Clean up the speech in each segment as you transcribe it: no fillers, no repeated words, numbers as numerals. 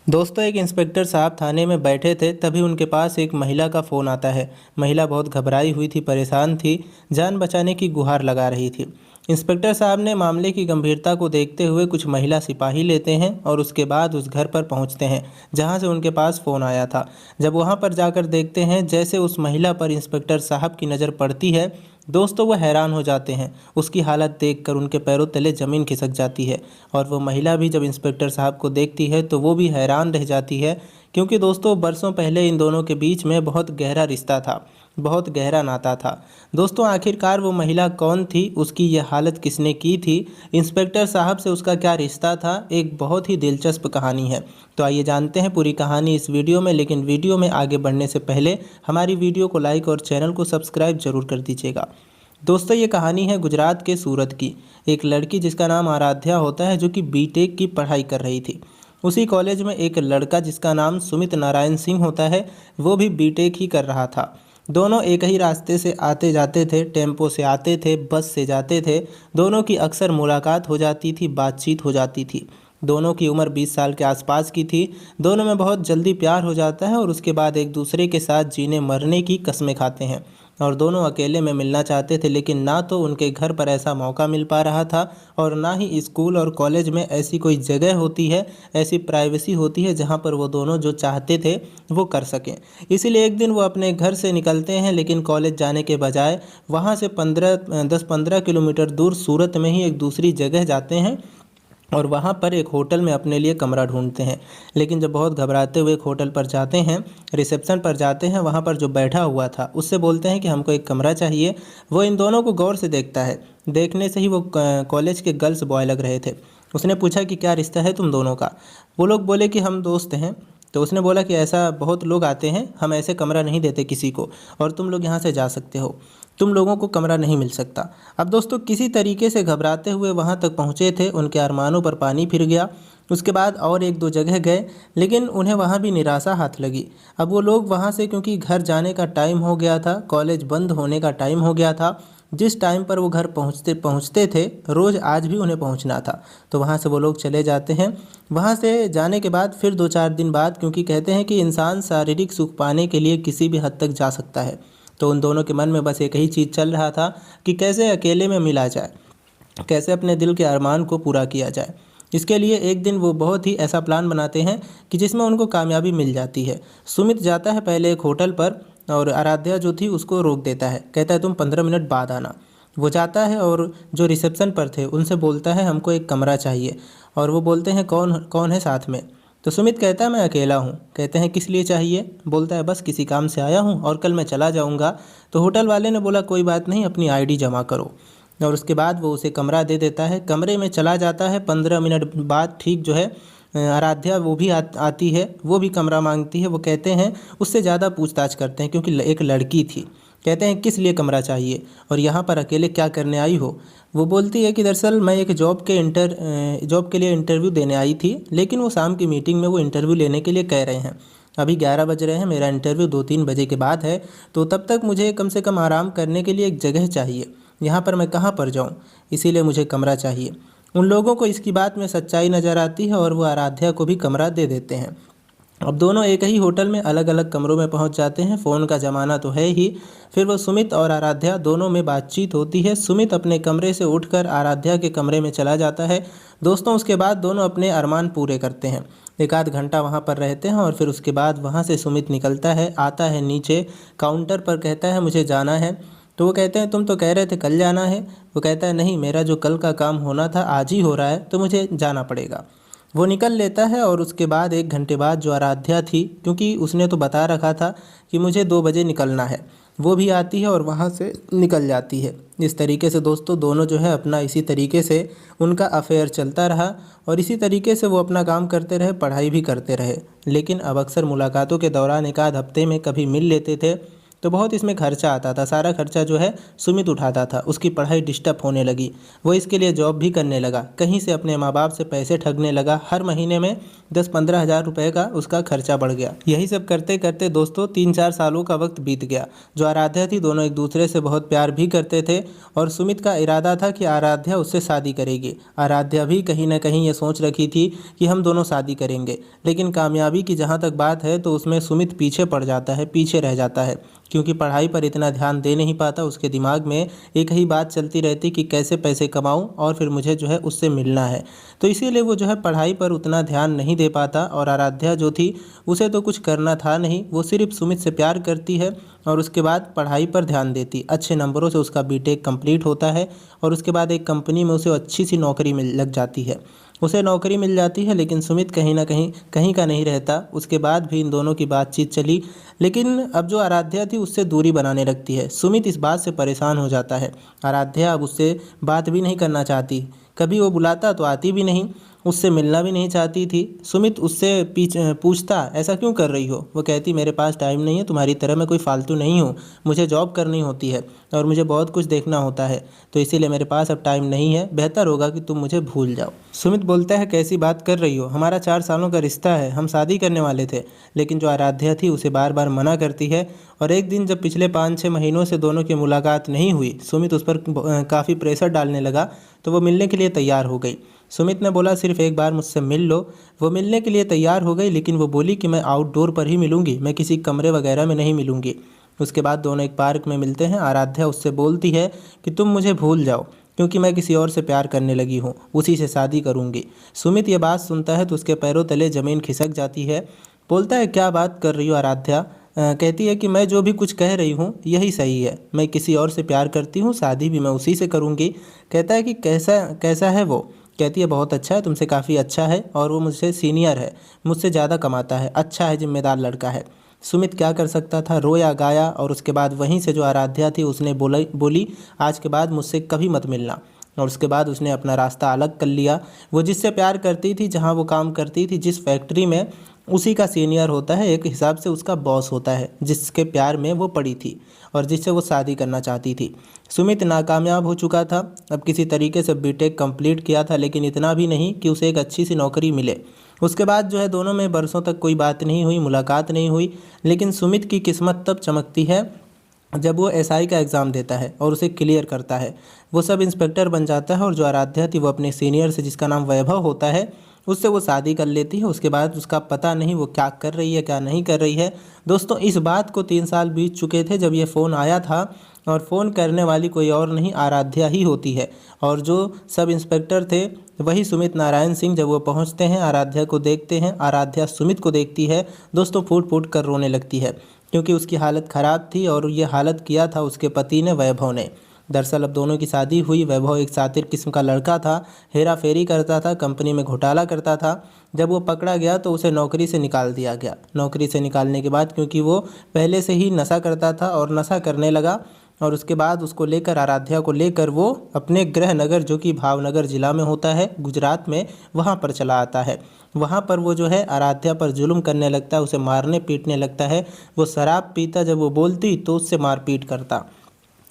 दोस्तों, एक इंस्पेक्टर साहब थाने में बैठे थे, तभी उनके पास एक महिला का फ़ोन आता है। महिला बहुत घबराई हुई थी, परेशान थी, जान बचाने की गुहार लगा रही थी। इंस्पेक्टर साहब ने मामले की गंभीरता को देखते हुए कुछ महिला सिपाही लेते हैं और उसके बाद उस घर पर पहुंचते हैं जहां से उनके पास फ़ोन आया था। जब वहां पर जाकर देखते हैं, जैसे उस महिला पर इंस्पेक्टर साहब की नज़र पड़ती है, दोस्तों वो हैरान हो जाते हैं। उसकी हालत देखकर उनके पैरों तले ज़मीन खिसक जाती है। और वो महिला भी जब इंस्पेक्टर साहब को देखती है तो वो भी हैरान रह जाती है, क्योंकि दोस्तों बरसों पहले इन दोनों के बीच में बहुत गहरा रिश्ता था, बहुत गहरा नाता था। दोस्तों, आखिरकार वो महिला कौन थी, उसकी ये हालत किसने की थी, इंस्पेक्टर साहब से उसका क्या रिश्ता था, एक बहुत ही दिलचस्प कहानी है। तो आइए जानते हैं पूरी कहानी इस वीडियो में। लेकिन वीडियो में आगे बढ़ने से पहले हमारी वीडियो को लाइक और चैनल को सब्सक्राइब जरूर कर दीजिएगा। दोस्तों, ये कहानी है गुजरात के सूरत की। एक लड़की जिसका नाम आराध्या होता है, जो कि बीटेक की पढ़ाई कर रही थी। उसी कॉलेज में एक लड़का जिसका नाम सुमित नारायण सिंह होता है, वो भी बीटेक ही कर रहा था। दोनों एक ही रास्ते से आते जाते थे, टेम्पो से आते थे, बस से जाते थे। दोनों की अक्सर मुलाकात हो जाती थी, बातचीत हो जाती थी। दोनों की उम्र 20 साल के आसपास की थी। दोनों में बहुत जल्दी प्यार हो जाता है और उसके बाद एक दूसरे के साथ जीने मरने की कस्में खाते हैं। और दोनों अकेले में मिलना चाहते थे, लेकिन ना तो उनके घर पर ऐसा मौका मिल पा रहा था और ना ही स्कूल और कॉलेज में ऐसी कोई जगह होती है, ऐसी प्राइवेसी होती है जहाँ पर वो दोनों जो चाहते थे वो कर सकें। इसीलिए एक दिन वो अपने घर से निकलते हैं, लेकिन कॉलेज जाने के बजाय वहाँ से 10-15 किलोमीटर दूर सूरत में ही एक दूसरी जगह जाते हैं और वहाँ पर एक होटल में अपने लिए कमरा ढूंढते हैं। लेकिन जब बहुत घबराते हुए एक होटल पर जाते हैं, रिसेप्शन पर जाते हैं, वहाँ पर जो बैठा हुआ था उससे बोलते हैं कि हमको एक कमरा चाहिए। वो इन दोनों को गौर से देखता है। देखने से ही वो कॉलेज के गर्ल्स बॉय लग रहे थे। उसने पूछा कि क्या रिश्ता है तुम दोनों का। वो लोग बोले कि हम दोस्त हैं। तो उसने बोला कि ऐसा बहुत लोग आते हैं, हम ऐसे कमरा नहीं देते किसी को, और तुम लोग यहाँ से जा सकते हो, तुम लोगों को कमरा नहीं मिल सकता। अब दोस्तों, किसी तरीके से घबराते हुए वहाँ तक पहुँचे थे, उनके अरमानों पर पानी फिर गया। उसके बाद और एक दो जगह गए, लेकिन उन्हें वहाँ भी निराशा हाथ लगी। अब वो लोग वहाँ से, क्योंकि घर जाने का टाइम हो गया था, कॉलेज बंद होने का टाइम हो गया था, जिस टाइम पर वो घर पहुँचते पहुँचते थे रोज़, आज भी उन्हें पहुँचना था। तो वहाँ से वो लोग चले जाते हैं। वहाँ से जाने के बाद फिर 2-4 दिन बाद, क्योंकि कहते हैं कि इंसान शारीरिक सुख पाने के लिए किसी भी हद तक जा सकता है, तो उन दोनों के मन में बस एक ही चीज़ चल रहा था कि कैसे अकेले में मिला जाए, कैसे अपने दिल के अरमान को पूरा किया जाए। इसके लिए एक दिन वो बहुत ही ऐसा प्लान बनाते हैं कि जिसमें उनको कामयाबी मिल जाती है। सुमित जाता है पहले एक होटल पर और आराध्या जो थी उसको रोक देता है, कहता है तुम 15 मिनट बाद आना। वो जाता है और जो रिसेप्शन पर थे उनसे बोलता है हमको एक कमरा चाहिए। और वो बोलते हैं कौन कौन है साथ में। तो सुमित कहता है मैं अकेला हूँ। कहते हैं किस लिए चाहिए। बोलता है बस किसी काम से आया हूँ और कल मैं चला जाऊँगा। तो होटल वाले ने बोला कोई बात नहीं, अपनी आईडी जमा करो। और उसके बाद वो उसे कमरा दे देता है। कमरे में चला जाता है। 15 मिनट बाद ठीक जो है आराध्या वो भी आती है, वो भी कमरा मांगती है। वो कहते हैं उससे ज़्यादा पूछताछ करते हैं, क्योंकि एक लड़की थी। कहते हैं किस लिए कमरा चाहिए और यहाँ पर अकेले क्या करने आई हो। वो बोलती है कि दरअसल मैं एक जॉब के लिए इंटरव्यू देने आई थी, लेकिन वो शाम की मीटिंग में वो इंटरव्यू लेने के लिए कह रहे हैं। अभी 11 बज रहे हैं, मेरा इंटरव्यू 2-3 बजे के बाद है, तो तब तक मुझे कम से कम आराम करने के लिए एक जगह चाहिए। यहाँ पर मैं कहाँ पर जाऊँ, इसीलिए मुझे कमरा चाहिए। उन लोगों को इसकी बात में सच्चाई नज़र आती है और वो आराध्या को भी कमरा दे देते हैं। अब दोनों एक ही होटल में अलग अलग कमरों में पहुंच जाते हैं। फ़ोन का ज़माना तो है ही। फिर वो सुमित और आराध्या दोनों में बातचीत होती है। सुमित अपने कमरे से उठकर आराध्या के कमरे में चला जाता है। दोस्तों, उसके बाद दोनों अपने अरमान पूरे करते हैं। एक आध घंटा वहाँ पर रहते हैं और फिर उसके बाद वहाँ से सुमित निकलता है, आता है नीचे काउंटर पर, कहता है मुझे जाना है। तो वो कहते हैं तुम तो कह रहे थे कल जाना है। वो कहता है नहीं, मेरा जो कल का काम होना था आज ही हो रहा है, तो मुझे जाना पड़ेगा। वो निकल लेता है और उसके बाद 1 घंटे बाद जो आराध्या थी, क्योंकि उसने तो बता रखा था कि मुझे 2 बजे निकलना है, वो भी आती है और वहाँ से निकल जाती है। इस तरीके से दोस्तों दोनों जो है अपना इसी तरीके से उनका अफेयर चलता रहा और इसी तरीके से वो अपना काम करते रहे, पढ़ाई भी करते रहे। लेकिन अब अक्सर मुलाकातों के दौरान 1 आध हफ्ते में कभी मिल लेते थे। तो बहुत इसमें खर्चा आता था। सारा खर्चा जो है सुमित उठाता था। उसकी पढ़ाई डिस्टर्ब होने लगी। वो इसके लिए जॉब भी करने लगा। कहीं से अपने माँ बाप से पैसे ठगने लगा। हर महीने में 10-15 हज़ार रुपये का उसका खर्चा बढ़ गया। यही सब करते करते दोस्तों 3-4 सालों का वक्त बीत गया। जो आराध्या थी, दोनों एक दूसरे से बहुत प्यार भी करते थे और सुमित का इरादा था कि आराध्या उससे शादी करेगी। आराध्या भी कहीं ना कहीं ये सोच रखी थी कि हम दोनों शादी करेंगे। लेकिन कामयाबी की जहाँ तक बात है तो उसमें सुमित पीछे पड़ जाता है, पीछे रह जाता है, क्योंकि पढ़ाई पर इतना ध्यान दे नहीं पाता। उसके दिमाग में एक ही बात चलती रहती कि कैसे पैसे कमाऊं और फिर मुझे जो है उससे मिलना है। तो इसीलिए वो जो है पढ़ाई पर उतना ध्यान नहीं दे पाता। और आराध्या जो थी उसे तो कुछ करना था नहीं, वो सिर्फ सुमित से प्यार करती है और उसके बाद पढ़ाई पर ध्यान देती। अच्छे नंबरों से उसका बीटेक कंप्लीट होता है और उसके बाद एक कंपनी में उसे अच्छी सी नौकरी मिल लग जाती है। उसे नौकरी मिल जाती है, लेकिन सुमित कहीं ना कहीं का नहीं रहता। उसके बाद भी इन दोनों की बातचीत चली, लेकिन अब जो आराध्या थी उससे दूरी बनाने लगती है। सुमित इस बात से परेशान हो जाता है। आराध्या अब उससे बात भी नहीं करना चाहती। कभी वो बुलाता तो आती भी नहीं, उससे मिलना भी नहीं चाहती थी। सुमित उससे पूछता, ऐसा क्यों कर रही हो? वो कहती, मेरे पास टाइम नहीं है, तुम्हारी तरह मैं कोई फालतू नहीं हूँ। मुझे जॉब करनी होती है और मुझे बहुत कुछ देखना होता है, तो इसीलिए मेरे पास अब टाइम नहीं है। बेहतर होगा कि तुम मुझे भूल जाओ। सुमित बोलता है, कैसी बात कर रही हो? हमारा 4 सालों का रिश्ता है, हम शादी करने वाले थे। लेकिन जो आराध्या थी उसे बार बार मना करती है। और एक दिन जब पिछले 5-6 महीनों से दोनों की मुलाकात नहीं हुई, सुमित उस पर काफ़ी प्रेशर डालने लगा, तो वो मिलने के लिए तैयार हो गई। सुमित ने बोला, सिर्फ एक बार मुझसे मिल लो। वो मिलने के लिए तैयार हो गई, लेकिन वो बोली कि मैं आउटडोर पर ही मिलूंगी, मैं किसी कमरे वगैरह में नहीं मिलूंगी। उसके बाद दोनों एक पार्क में मिलते हैं। आराध्या उससे बोलती है कि तुम मुझे भूल जाओ, क्योंकि मैं किसी और से प्यार करने लगी हूँ, उसी से शादी करूँगी। सुमित ये बात सुनता है तो उसके पैरों तले ज़मीन खिसक जाती है। बोलता है, क्या बात कर रही हो आराध्या? कहती है कि मैं जो भी कुछ कह रही हूँ यही सही है, मैं किसी और से प्यार करती हूँ, शादी भी मैं उसी से करूँगी। कहता है कि कैसा कैसा है वो? कहती है, बहुत अच्छा है, तुमसे काफ़ी अच्छा है और वो मुझसे सीनियर है, मुझसे ज़्यादा कमाता है, अच्छा है, जिम्मेदार लड़का है। सुमित क्या कर सकता था? रोया गाया। और उसके बाद वहीं से जो आराध्या थी उसने बोली, आज के बाद मुझसे कभी मत मिलना। और उसके बाद उसने अपना रास्ता अलग कर लिया। वो जिससे प्यार करती थी, जहाँ वो काम करती थी, जिस फैक्ट्री में, उसी का सीनियर होता है, एक हिसाब से उसका बॉस होता है, जिसके प्यार में वो पड़ी थी और जिससे वो शादी करना चाहती थी। सुमित नाकामयाब हो चुका था। अब किसी तरीके से बीटेक कंप्लीट किया था, लेकिन इतना भी नहीं कि उसे एक अच्छी सी नौकरी मिले। उसके बाद जो है दोनों में बरसों तक कोई बात नहीं हुई, मुलाकात नहीं हुई। लेकिन सुमित की किस्मत तब चमकती है जब वो एसआई का एग्ज़ाम देता है और उसे क्लियर करता है। वो सब इंस्पेक्टर बन जाता है और जो आराध्या थी वो अपने सीनियर से, जिसका नाम वैभव होता है, उससे वो शादी कर लेती है। उसके बाद उसका पता नहीं वो क्या कर रही है, क्या नहीं कर रही है। दोस्तों, इस बात को 3 साल बीत चुके थे जब ये फ़ोन आया था, और फ़ोन करने वाली कोई और नहीं, आराध्या ही होती है। और जो सब इंस्पेक्टर थे वही सुमित नारायण सिंह। जब वो पहुंचते हैं, आराध्या को देखते हैं, आराध्या सुमित को देखती है, दोस्तों फूट फूट कर रोने लगती है, क्योंकि उसकी हालत ख़राब थी और ये हालत किया था उसके पति ने, वैभव ने। दरअसल अब दोनों की शादी हुई। वैभव एक शातिर किस्म का लड़का था, हेरा फेरी करता था, कंपनी में घोटाला करता था। जब वो पकड़ा गया तो उसे नौकरी से निकाल दिया गया। नौकरी से निकालने के बाद, क्योंकि वो पहले से ही नशा करता था और नशा करने लगा, और उसके बाद उसको लेकर, आराध्या को लेकर, वो अपने गृह नगर, जो कि भावनगर ज़िला में होता है, गुजरात में, वहाँ पर चला आता है। वहाँ पर वो जो है आराध्या पर जुल्म करने लगता है, उसे मारने पीटने लगता है। वो शराब पीता, जब वो बोलती तो उससे मारपीट करता।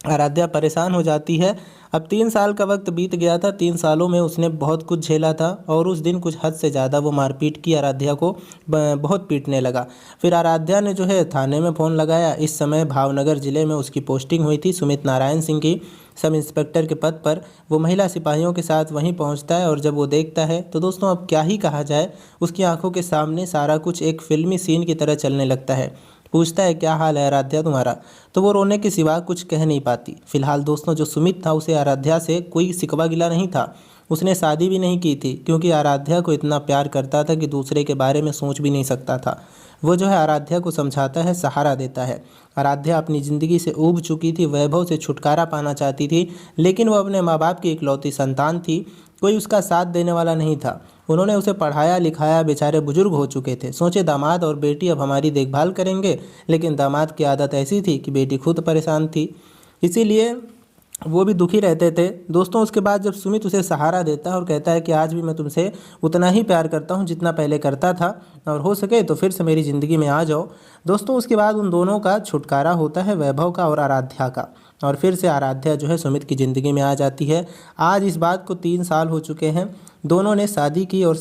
आराध्या परेशान हो जाती है। अब 3 साल का वक्त बीत गया था। 3 सालों में उसने बहुत कुछ झेला था और उस दिन कुछ हद से ज़्यादा वो मारपीट की, आराध्या को बहुत पीटने लगा। फिर आराध्या ने जो है थाने में फ़ोन लगाया। इस समय भावनगर ज़िले में उसकी पोस्टिंग हुई थी, सुमित नारायण सिंह की, सब इंस्पेक्टर के पद पर। वो महिला सिपाहियों के साथ वहीं पहुंचता है और जब वो देखता है तो दोस्तों अब क्या ही कहा जाए, उसकी आंखों के सामने सारा कुछ एक फिल्मी सीन की तरह चलने लगता है। पूछता है, क्या हाल है आराध्या तुम्हारा? तो वो रोने के सिवा कुछ कह नहीं पाती। फिलहाल दोस्तों, जो सुमित था उसे आराध्या से कोई सिकवा गिला नहीं था। उसने शादी भी नहीं की थी, क्योंकि आराध्या को इतना प्यार करता था कि दूसरे के बारे में सोच भी नहीं सकता था। वो जो है आराध्या को समझाता है, सहारा देता है। आराध्या अपनी ज़िंदगी से ऊब चुकी थी, वैभव से छुटकारा पाना चाहती थी, लेकिन वो अपने माँ बाप की इकलौती संतान थी, कोई उसका साथ देने वाला नहीं था। उन्होंने उसे पढ़ाया लिखाया, बेचारे बुजुर्ग हो चुके थे। सोचे दामाद और बेटी अब हमारी देखभाल करेंगे, लेकिन दामाद की आदत ऐसी थी कि बेटी खुद परेशान थी। इसीलिए वो भी दुखी रहते थे दोस्तों। उसके बाद जब सुमित उसे सहारा देता है और कहता है कि आज भी मैं तुमसे उतना ही प्यार करता हूँ जितना पहले करता था, और हो सके तो फिर से मेरी ज़िंदगी में आ जाओ। दोस्तों उसके बाद उन दोनों का छुटकारा होता है, वैभव का और आराध्या का, और फिर से आराध्या जो है सुमित की ज़िंदगी में आ जाती है। आज इस बात को 3 साल हो चुके हैं, दोनों ने शादी की और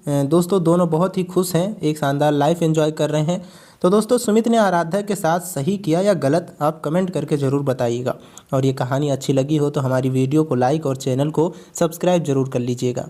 दोस्तों दोनों बहुत ही खुश हैं, एक शानदार लाइफ एंजॉय कर रहे हैं। तो दोस्तों सुमित ने आराध्या के साथ सही किया या गलत, आप कमेंट करके ज़रूर बताइएगा। और ये कहानी अच्छी लगी हो तो हमारी वीडियो को लाइक और चैनल को सब्सक्राइब ज़रूर कर लीजिएगा।